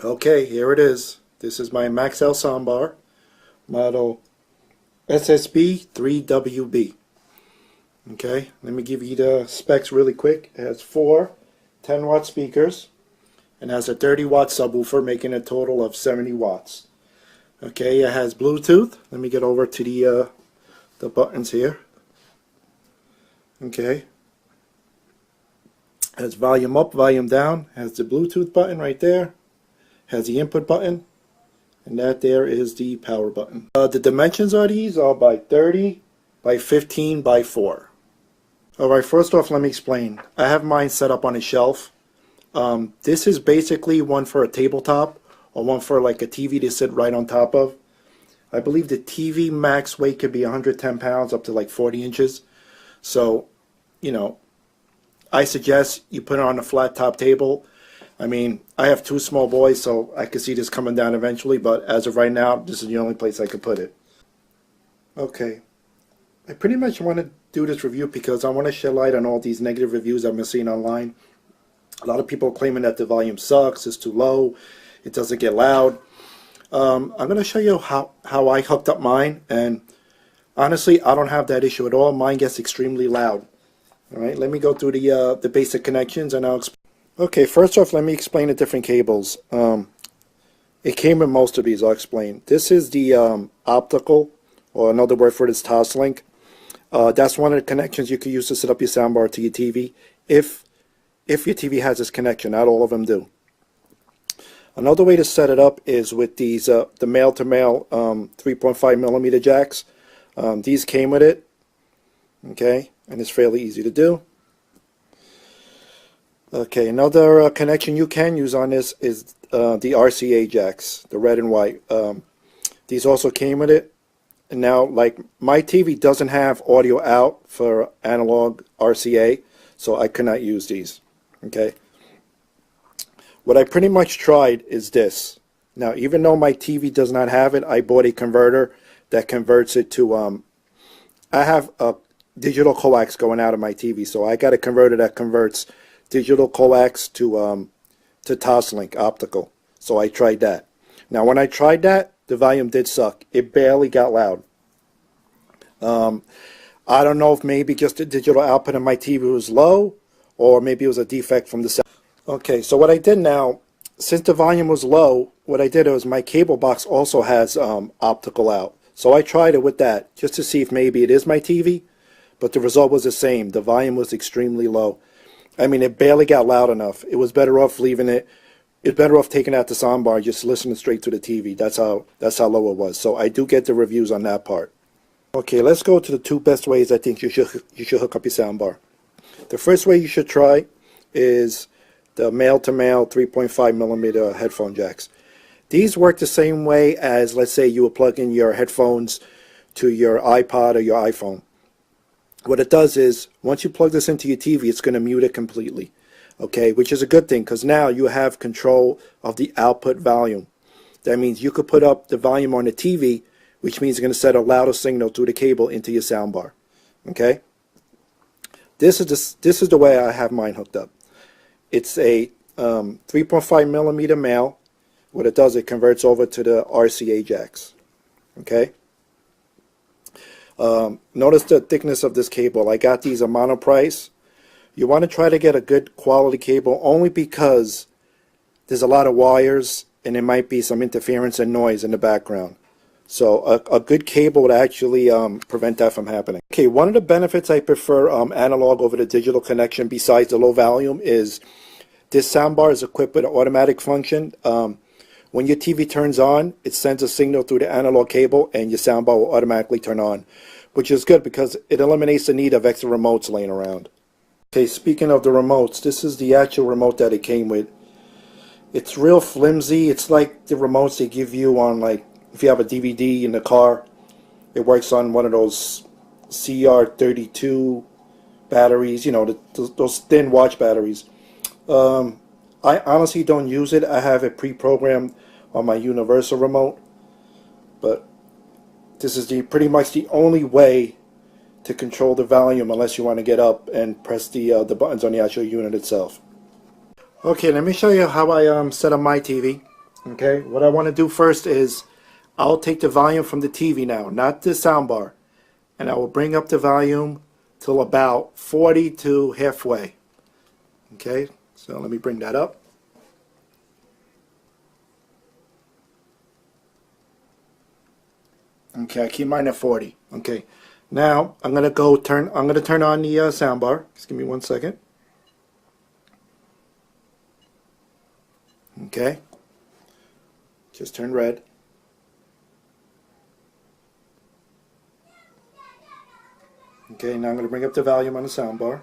Okay, here it is. This is my Maxell Soundbar model SSB-3WB. Okay, let me give you the specs really quick. It has four 10-watt speakers and has a 30-watt subwoofer, making a total of 70 watts. Okay, it has Bluetooth. Let me get over to the buttons here. Okay, it has volume up, volume down. It has the Bluetooth button right there. Has the input button, and that there is the power button. The dimensions of these are by 30 by 15 by 4. Alright, first off, let me explain. I have mine set up on a shelf. This is basically one for a tabletop or one for like a TV to sit right on top of. I believe the TV max weight could be 110 pounds up to like 40 inches. So, you know, I suggest you put it on a flat top table. I mean, I have two small boys, so I could see this coming down eventually, but as of right now, this is the only place I could put it. Okay, I pretty much want to do this review because I want to shed light on all these negative reviews I've been seeing online. A lot of people are claiming that the volume sucks, it's too low, it doesn't get loud. I'm going to show you how I hooked up mine, and honestly, I don't have that issue at all. Mine gets extremely loud. Alright, let me go through the basic connections and I'll explain. Okay, first off, let me explain the different cables. It came with most of these. I'll explain. This is the optical, or another word for it is Toslink. That's one of the connections you can use to set up your soundbar to your TV, if your TV has this connection. Not all of them do. Another way to set it up is with these the male-to-male 3.5 millimeter jacks. These came with it. Okay, and it's fairly easy to do. Okay, another connection you can use on this is the RCA jacks, the red and white. These also came with it. And now, like, my TV doesn't have audio out for analog RCA, so I could not use these. Okay. What I pretty much tried is this. Now, even though my TV does not have it, I bought a converter that converts it to, I have a digital coax going out of my TV, so I got a converter that converts digital coax to Toslink optical. So I tried that. Now when I tried that, the volume did suck. It barely got loud. I don't know if maybe just the digital output of my TV was low, or maybe it was a defect from the sound. Okay, so what I did now, since the volume was low, what I did was my cable box also has optical out. So I tried it with that just to see if maybe it is my TV, but the result was the same. The volume was extremely low. I mean, it barely got loud enough. It was better off leaving it. It's better off taking out the soundbar, just listening straight to the TV. That's how low it was. So I do get the reviews on that part. Okay, let's go to the two best ways I think you should hook up your soundbar. The first way you should try is the male-to-male 3.5 millimeter headphone jacks. These work the same way as, let's say, you would plug in your headphones to your iPod or your iPhone. What it does is, once you plug this into your TV, it's going to mute it completely. Okay, which is a good thing, because now you have control of the output volume. That means you could put up the volume on the TV, which means you're going to set a louder signal through the cable into your soundbar. Okay, this is the way I have mine hooked up. It's a 3.5 millimeter male. What it does, it converts over to the RCA jacks. Okay. Notice the thickness of this cable. I got these at Monoprice. You want to try to get a good quality cable only because there's a lot of wires and there might be some interference and noise in the background. So a good cable would actually prevent that from happening. Okay, one of the benefits I prefer analog over the digital connection besides the low volume is this soundbar is equipped with an automatic function. When your TV turns on, it sends a signal through the analog cable and your soundbar will automatically turn on, which is good because it eliminates the need of extra remotes laying around. Okay, speaking of the remotes, this is the actual remote that it came with. It's real flimsy. It's like the remotes they give you on, like, if you have a DVD in the car. It works on one of those CR32 batteries, you know, those thin watch batteries. I honestly don't use it. I have it pre-programmed on my universal remote, but this is pretty much the only way to control the volume unless you want to get up and press the buttons on the actual unit itself. Okay, let me show you how I set up my TV. Okay, what I want to do first is I'll take the volume from the TV now, not the soundbar, and I will bring up the volume till about 40 to halfway. Okay, so let me bring that up. Okay, I keep mine at 40. Okay, now I'm gonna turn on the soundbar. Just give me 1 second. Okay, just turned red. Okay, now I'm going to bring up the volume on the soundbar.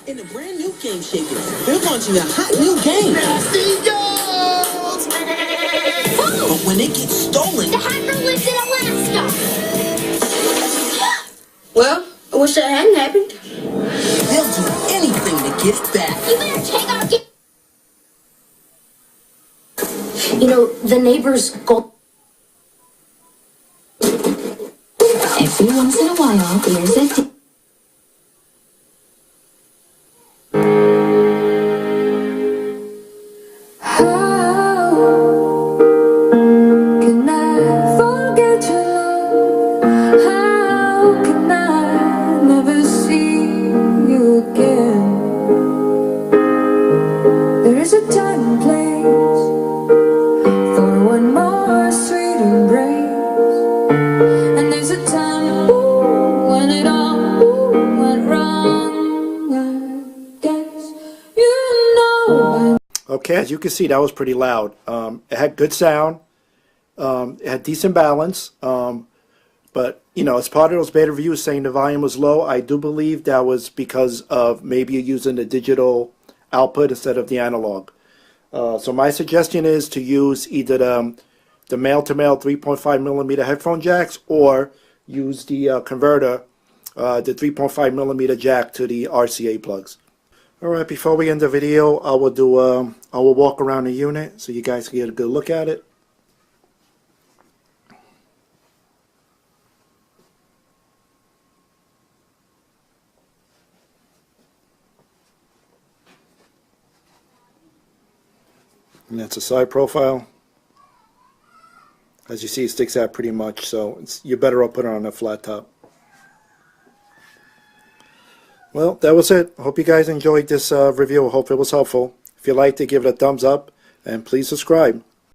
In a brand new game shaker, they're launching a hot new game. But when it gets stolen, the hacker lives in Alaska. Well, I wish that hadn't happened. they'll do anything to get it back. You better take our game. You know, the neighbor's gold. Every once in a while, there's a... Okay, as you can see, that was pretty loud. It had good sound. It had decent balance. But, you know, as part of those beta reviews saying the volume was low, I do believe that was because of maybe you're using the digital output instead of the analog. So my suggestion is to use either the male-to-male 3.5 millimeter headphone jacks, or use the converter, the 3.5 millimeter jack to the RCA plugs. Alright, before we end the video, I will walk around the unit so you guys can get a good look at it. And that's a side profile. As you see, it sticks out pretty much, so you're better off putting it on a flat top. Well, that was it. I hope you guys enjoyed this review. I hope it was helpful. If you liked it, give it a thumbs up, and please subscribe.